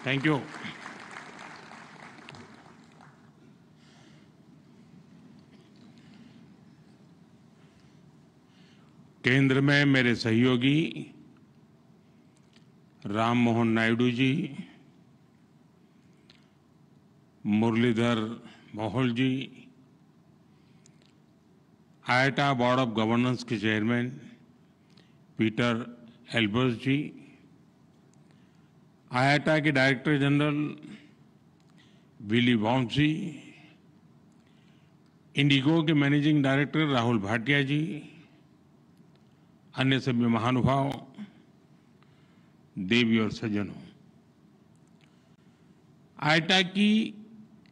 Thank you. केंद्र में मेरे सहयोगी राम मोहन नायडू जी, मुरलीधर मोहोल जी, आईआईटी बोर्ड ऑफ गवर्नेंस के चेयरमैन पीटर एल्बर्स जी, आईआईटी के डायरेक्टर जनरल विली वॉम्सी, इंडिगो के मैनेजिंग डायरेक्टर राहुल भाटिया जी, अन्य सभी महानुभाव, देवी और सज्जनों, आईआईटी की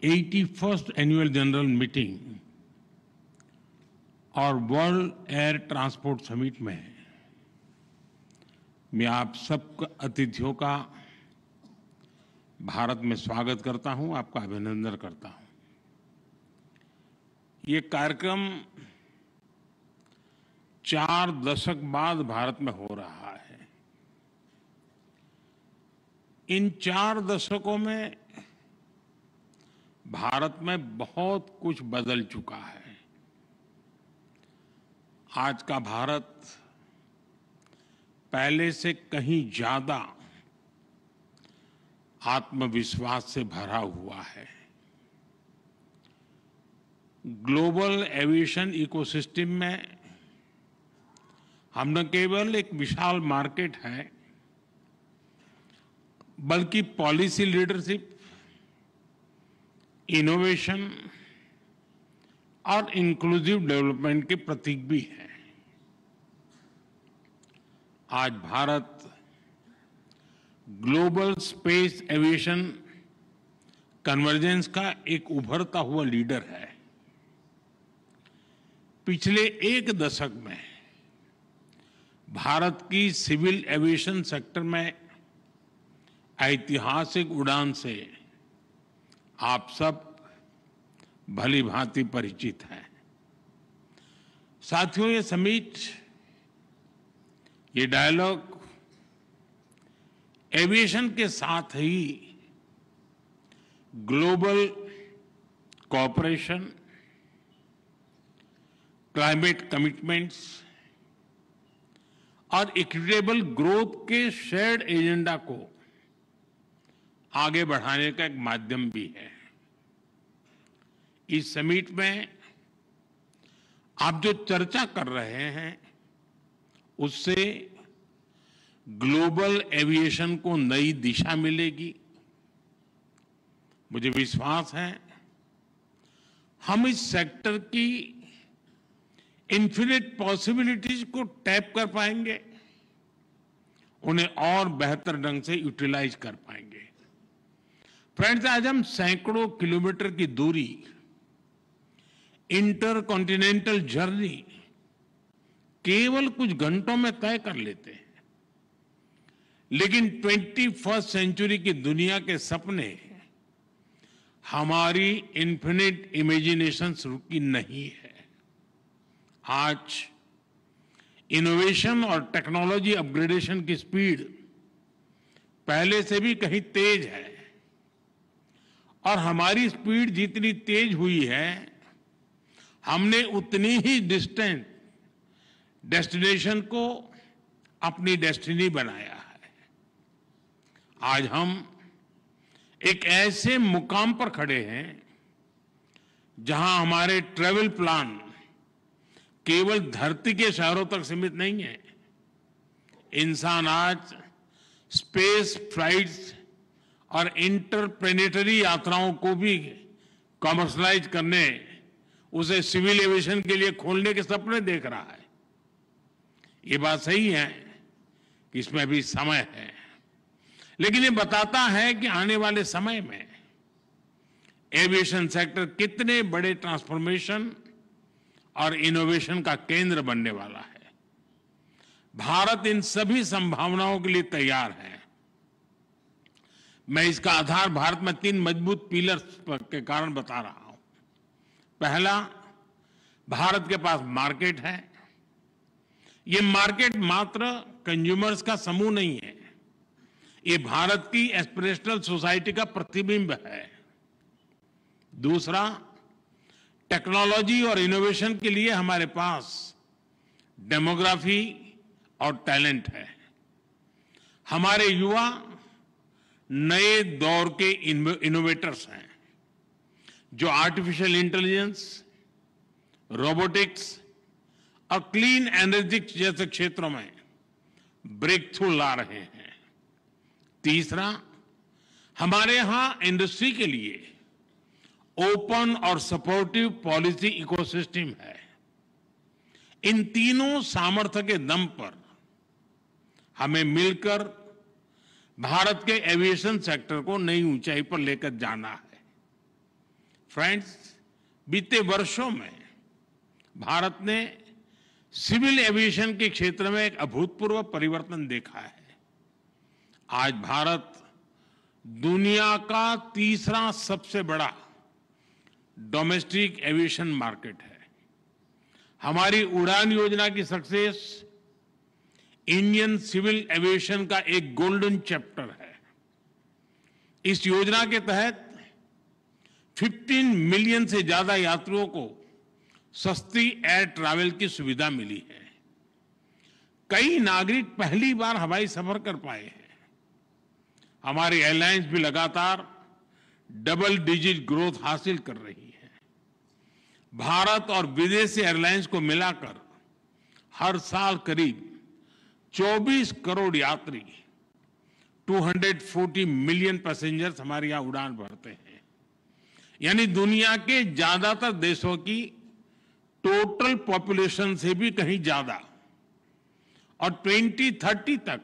81st एनुअल जनरल मीटिंग और वर्ल्ड एयर ट्रांसपोर्ट समिट में मैं आप सब अतिथियों का भारत में स्वागत करता हूं, आपका अभिनंदन करता हूं। ये कार्यक्रम 4 दशक बाद भारत में हो रहा है। इन 4 दशकों में भारत में बहुत कुछ बदल चुका है। आज का भारत पहले से कहीं ज्यादा आत्मविश्वास से भरा हुआ है। ग्लोबल एविएशन इकोसिस्टम में हम न केवल एक विशाल मार्केट है, बल्कि पॉलिसी लीडरशिप, इनोवेशन और इंक्लूसिव डेवलपमेंट के प्रतीक भी है। आज Bharat global space aviation convergence का एक उभरता हुआ लीडर है। पिछले 1 दशक में भारत की सिविल एविएशन सेक्टर में ऐतिहासिक उड़ान से आप सब भली भांति परिचित हैं। साथियों, ये समिट, ये डायलॉग एविएशन के साथ ही ग्लोबल कोऑपरेशन, क्लाइमेट कमिटमेंट्स और इक्विटेबल ग्रोथ के शेयर्ड एजेंडा को आगे बढ़ाने का एक माध्यम भी है। इस समिट में आप जो चर्चा कर रहे हैं, उससे ग्लोबल एविएशन को नई दिशा मिलेगी। मुझे विश्वास है हम इस सेक्टर की इन्फिनिट पॉसिबिलिटीज को टैप कर पाएंगे, उन्हें और बेहतर ढंग से यूटिलाइज कर पाएंगे। फ्रेंड्स, आज हम सैकड़ों किलोमीटर की दूरी, इंटर कॉन्टिनेंटल जर्नी केवल कुछ घंटों में तय कर लेते हैं, लेकिन 21st सेंचुरी की दुनिया के सपने हमारी इन्फिनिट इमेजिनेशन रुकी नहीं है। आज इनोवेशन और टेक्नोलॉजी अपग्रेडेशन की स्पीड पहले से भी कहीं तेज है, और हमारी स्पीड जितनी तेज हुई है, हमने उतनी ही डिस्टेंट डेस्टिनेशन को अपनी डेस्टिनी बनाया है। आज हम एक ऐसे मुकाम पर खड़े हैं जहां हमारे ट्रैवल प्लान केवल धरती के शहरों तक सीमित नहीं है। इंसान आज स्पेस फ्लाइट्स और इंटरप्लेनेटरी यात्राओं को भी कमर्शलाइज करने, उसे सिविल एविएशन के लिए खोलने के सपने देख रहा है। ये बात सही है कि इसमें अभी समय है, लेकिन ये बताता है कि आने वाले समय में एविएशन सेक्टर कितने बड़े ट्रांसफॉर्मेशन और इनोवेशन का केंद्र बनने वाला है। भारत इन सभी संभावनाओं के लिए तैयार है। मैं इसका आधार भारत में 3 मजबूत पिलर्स के कारण बता रहा हूं। पहला, भारत के पास मार्केट है। ये मार्केट मात्र कंज्यूमर्स का समूह नहीं है, ये भारत की एस्पिरेशनल सोसाइटी का प्रतिबिंब है। दूसरा, टेक्नोलॉजी और इनोवेशन के लिए हमारे पास डेमोग्राफी और टैलेंट है। हमारे युवा नए दौर के इनोवेटर्स हैं जो आर्टिफिशियल इंटेलिजेंस, रोबोटिक्स और क्लीन एनर्जी जैसे क्षेत्रों में ब्रेक थ्रू ला रहे हैं। तीसरा, हमारे यहां इंडस्ट्री के लिए ओपन और सपोर्टिव पॉलिसी इकोसिस्टम है। इन तीनों सामर्थ्य के दम पर हमें मिलकर भारत के एविएशन सेक्टर को नई ऊंचाई पर लेकर जाना है। फ्रेंड्स, बीते वर्षों में भारत ने सिविल एविएशन के क्षेत्र में एक अभूतपूर्व परिवर्तन देखा है। आज भारत दुनिया का तीसरा सबसे बड़ा डोमेस्टिक एविएशन मार्केट है। हमारी उड़ान योजना की सक्सेस इंडियन सिविल एविएशन का एक गोल्डन चैप्टर है। इस योजना के तहत 15 मिलियन से ज्यादा यात्रियों को सस्ती एयर ट्रैवल की सुविधा मिली है। कई नागरिक पहली बार हवाई सफर कर पाए हैं। हमारी एयरलाइंस भी लगातार डबल डिजिट ग्रोथ हासिल कर रही है। भारत और विदेशी एयरलाइंस को मिलाकर हर साल करीब 24 करोड़ यात्री, 240 मिलियन पैसेंजर्स हमारे यहां उड़ान भरते हैं। यानी दुनिया के ज्यादातर देशों की टोटल पॉपुलेशन से भी कहीं ज्यादा। और 2030 तक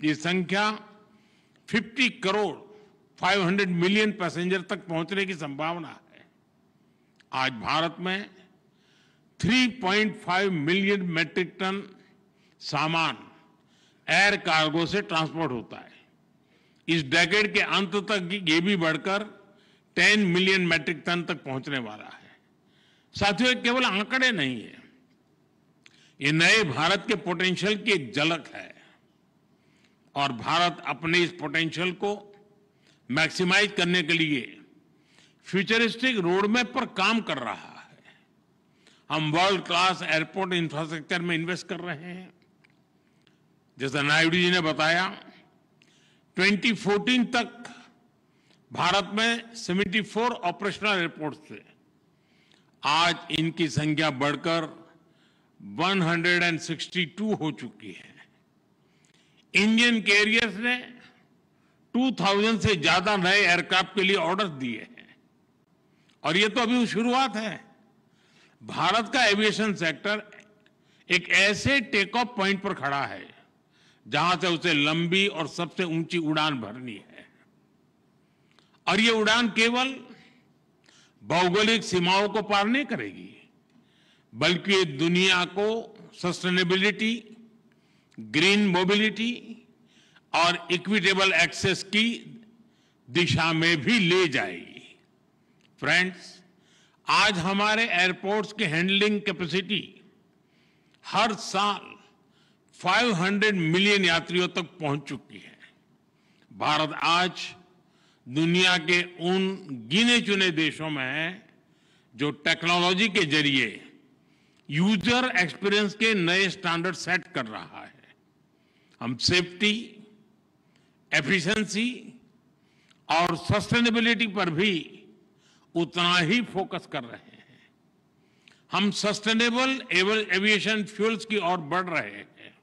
ये संख्या 50 करोड़ 500 मिलियन पैसेंजर तक पहुंचने की संभावना है। आज भारत में 3.5 मिलियन मैट्रिक टन सामान एयर कार्गो से ट्रांसपोर्ट होता है। इस डेकेड के अंत तक ये भी बढ़कर 10 मिलियन मैट्रिक टन तक पहुंचने वाला है। साथियों, ये केवल आंकड़े नहीं है, ये नए भारत के पोटेंशियल की एक झलक है और भारत अपने इस पोटेंशियल को मैक्सिमाइज करने के लिए फ्यूचरिस्टिक रोडमैप पर काम कर रहा है। हम वर्ल्ड क्लास एयरपोर्ट इंफ्रास्ट्रक्चर में इन्वेस्ट कर रहे हैं। जैसा नायडू जी ने बताया, 2014 तक भारत में 74 ऑपरेशनल एयरपोर्ट थे। आज इनकी संख्या बढ़कर 162 हो चुकी है। इंडियन कैरियर्स ने 2000 से ज्यादा नए एयरक्राफ्ट के लिए ऑर्डर दिए हैं और ये तो अभी शुरुआत है। भारत का एविएशन सेक्टर एक ऐसे टेक ऑफ पॉइंट पर खड़ा है जहां से उसे लंबी और सबसे ऊंची उड़ान भरनी है। और ये उड़ान केवल भौगोलिक सीमाओं को पार नहीं करेगी, बल्कि ये दुनिया को सस्टेनेबिलिटी, ग्रीन मोबिलिटी और इक्विटेबल एक्सेस की दिशा में भी ले जाएगी। फ्रेंड्स, आज हमारे एयरपोर्ट्स की हैंडलिंग कैपेसिटी हर साल 500 मिलियन यात्रियों तक पहुंच चुकी है। भारत आज दुनिया के उन गिने चुने देशों में है जो टेक्नोलॉजी के जरिए यूजर एक्सपीरियंस के नए स्टैंडर्ड सेट कर रहा है। हम सेफ्टी, एफिशिएंसी और सस्टेनेबिलिटी पर भी उतना ही फोकस कर रहे हैं। हम सस्टेनेबल एविएशन फ्यूल्स की ओर बढ़ रहे हैं,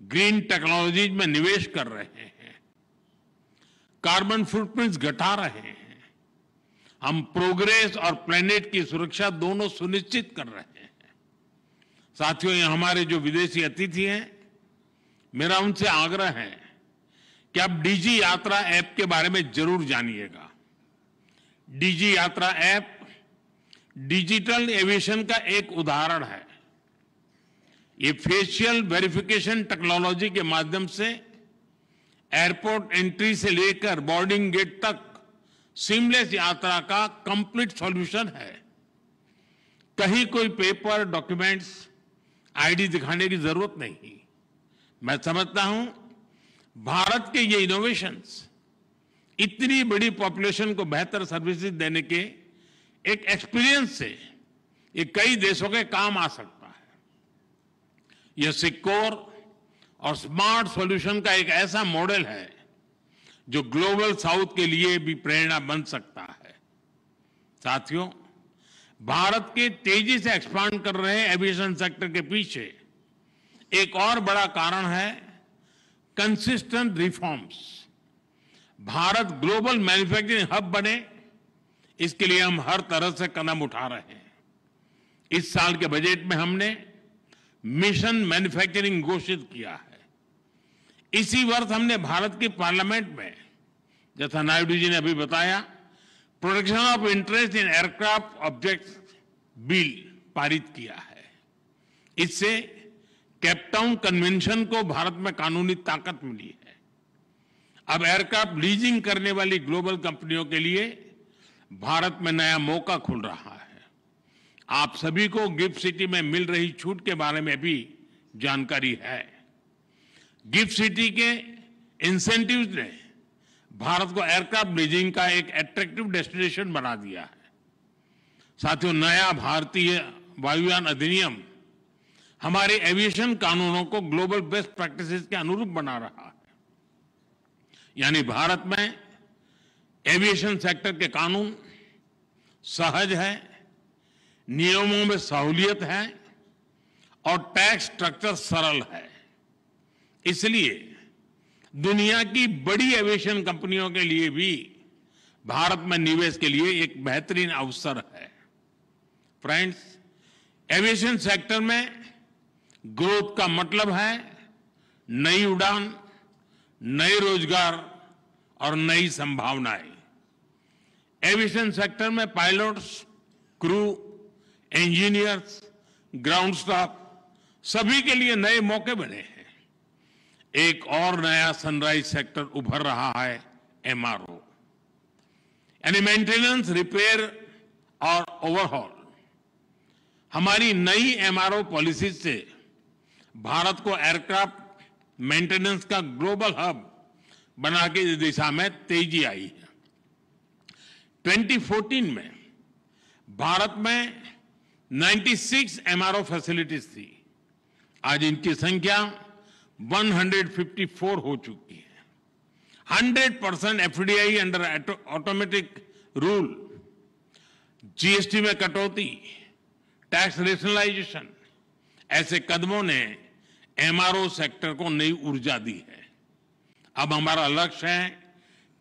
ग्रीन टेक्नोलॉजीज में निवेश कर रहे हैं, कार्बन फुटप्रिंट्स घटा रहे हैं। हम प्रोग्रेस और प्लेनेट की सुरक्षा दोनों सुनिश्चित कर रहे हैं। साथियों, ये हमारे जो विदेशी अतिथि हैं, मेरा उनसे आग्रह है कि आप डीजी यात्रा ऐप के बारे में जरूर जानिएगा। डीजी यात्रा ऐप डिजिटल एविएशन का एक उदाहरण है। ये फेशियल वेरिफिकेशन टेक्नोलॉजी के माध्यम से एयरपोर्ट एंट्री से लेकर बोर्डिंग गेट तक सीमलेस यात्रा का कंप्लीट सॉल्यूशन है। कहीं कोई पेपर, डॉक्यूमेंट्स, आईडी दिखाने की जरूरत नहीं। मैं समझता हूं भारत के ये इनोवेशंस इतनी बड़ी पॉपुलेशन को बेहतर सर्विसेज देने के एक एक्सपीरियंस से ये कई देशों के काम आ सकता है। यह सिक्योर और स्मार्ट सॉल्यूशन का एक ऐसा मॉडल है जो ग्लोबल साउथ के लिए भी प्रेरणा बन सकता है। साथियों, भारत के तेजी से एक्सपांड कर रहे एविएशन सेक्टर के पीछे एक और बड़ा कारण है consistent reforms. Bharat global manufacturing hub बने, इसके लिए हम हर तरह से कदम उठा रहे हैं। इस साल के बजट में हमने मिशन मैन्युफैक्चरिंग घोषित किया है। इसी वर्ष हमने भारत की पार्लियामेंट में, जैसा नायडू जी ने अभी बताया, protection of interest in aircraft objects bill पारित किया है। इससे केपटाउन कन्वेंशन को भारत में कानूनी ताकत मिली है। अब एयरक्राफ्ट लीजिंग करने वाली ग्लोबल कंपनियों के लिए भारत में नया मौका खुल रहा है। आप सभी को गिफ्ट सिटी में मिल रही छूट के बारे में भी जानकारी है। गिफ्ट सिटी के इंसेंटिव्स ने भारत को एयरक्राफ्ट लीजिंग का एक अट्रैक्टिव डेस्टिनेशन बना दिया है। साथियों, नया भारतीय वायुयान अधिनियम हमारे एविएशन कानूनों को ग्लोबल बेस्ट प्रैक्टिसेस के अनुरूप बना रहा है। यानी भारत में एविएशन सेक्टर के कानून सहज है, नियमों में सहूलियत है और टैक्स स्ट्रक्चर सरल है। इसलिए दुनिया की बड़ी एविएशन कंपनियों के लिए भी भारत में निवेश के लिए एक बेहतरीन अवसर है। फ्रेंड्स, एविएशन सेक्टर में ग्रोथ का मतलब है नई उड़ान, नए रोजगार और नई संभावनाएं। एविएशन सेक्टर में pilots, crew, engineers, ground staff सभी के लिए नए मौके बने हैं। एक और नया सनराइज सेक्टर उभर रहा है, एमआरओ, यानी मेंटेनेंस, रिपेयर और ओवरहॉल। हमारी नई एमआरओ पॉलिसी से भारत को एयरक्राफ्ट मेंटेनेंस का ग्लोबल हब बना के इस दिशा में तेजी आई है। 2014 में भारत में 96 एमआरओ फैसिलिटीज थी। आज इनकी संख्या 154 हो चुकी है। 100% FDI under automatic rule, GST में कटौती, टैक्स रेशनलाइजेशन, ऐसे कदमों ने एमआरओ सेक्टर को नई ऊर्जा दी है। अब हमारा लक्ष्य है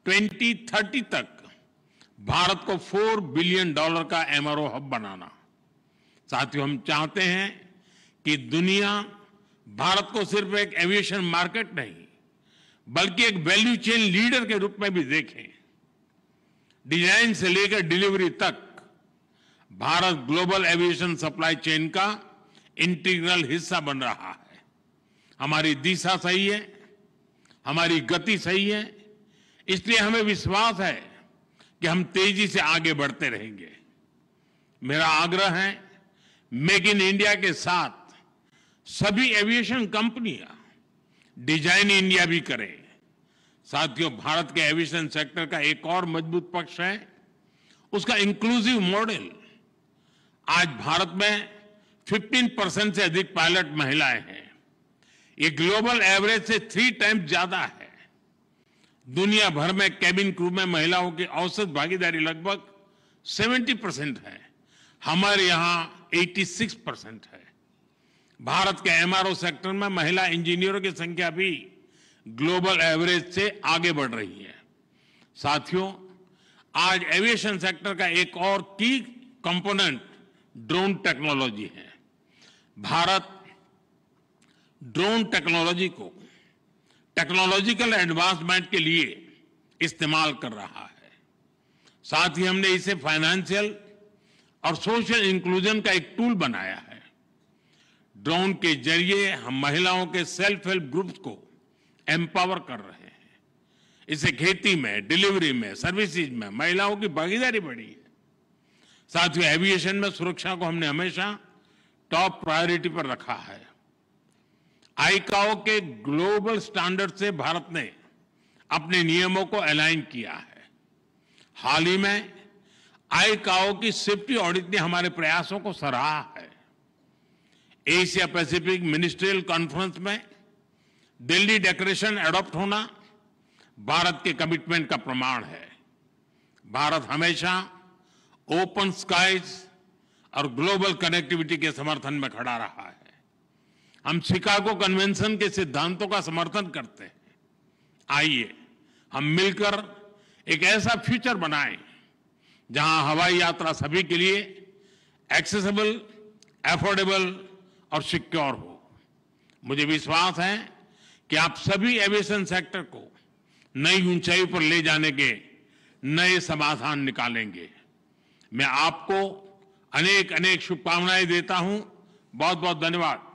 2030 तक भारत को $4 बिलियन का एमआरओ हब बनाना। साथियों, हम चाहते हैं कि दुनिया भारत को सिर्फ एक एविएशन मार्केट नहीं, बल्कि एक वैल्यू चेन लीडर के रूप में भी देखें। डिजाइन से लेकर डिलीवरी तक Bharat global aviation supply chain का इंटीग्रल हिस्सा बन रहा है। हमारी दिशा सही है, हमारी गति सही है, इसलिए हमें विश्वास है कि हम तेजी से आगे बढ़ते रहेंगे। मेरा आग्रह है, मेक इन इंडिया के साथ सभी एविएशन कंपनियां डिजाइन इंडिया भी करें। साथियों, भारत के एविएशन सेक्टर का एक और मजबूत पक्ष है उसका इंक्लूसिव मॉडल। आज भारत में 15% से अधिक पायलट महिलाएं हैं। ये ग्लोबल एवरेज से 3 टाइम्स ज्यादा है। दुनिया भर में कैबिन क्रू में महिलाओं की औसत भागीदारी लगभग 70% है। हमारे यहां 86% है। भारत के एमआरओ सेक्टर में महिला इंजीनियरों की संख्या भी ग्लोबल एवरेज से आगे बढ़ रही है। साथियों, आज एविएशन सेक्टर का एक और की कंपोनेंट ड्रोन टेक्नोलॉजी है। भारत ड्रोन टेक्नोलॉजी को टेक्नोलॉजिकल एडवांसमेंट के लिए इस्तेमाल कर रहा है। साथ ही हमने इसे फाइनेंशियल और सोशल इंक्लूजन का एक टूल बनाया है। ड्रोन के जरिए हम महिलाओं के सेल्फ हेल्प ग्रुप्स को एम्पावर कर रहे हैं। इससे खेती में, डिलीवरी में, सर्विसेज में महिलाओं की भागीदारी बढ़ी है। साथियों, एविएशन में सुरक्षा को हमने हमेशा टॉप प्रायोरिटी पर रखा है। आईकाओ के ग्लोबल स्टैंडर्ड से भारत ने अपने नियमों को अलाइन किया है। हाल ही में आईकाओ की सेफ्टी ऑडिट ने हमारे प्रयासों को सराहा है। एशिया पैसिफिक मिनिस्ट्रियल कॉन्फ्रेंस में दिल्ली डिक्लेरेशन अडॉप्ट होना भारत के कमिटमेंट का प्रमाण है। भारत हमेशा ओपन स्काईज और ग्लोबल कनेक्टिविटी के समर्थन में खड़ा रहा है। हम शिकागो कन्वेंशन के सिद्धांतों का समर्थन करते हैं। आइए हम मिलकर एक ऐसा फ्यूचर बनाएं जहां हवाई यात्रा सभी के लिए एक्सेसिबल, अफोर्डेबल और सिक्योर हो। मुझे विश्वास है कि आप सभी एविएशन सेक्टर को नई ऊंचाई पर ले जाने के नए समाधान निकालेंगे। मैं आपको अनेक अनेक शुभकामनाएं देता हूं। बहुत बहुत धन्यवाद।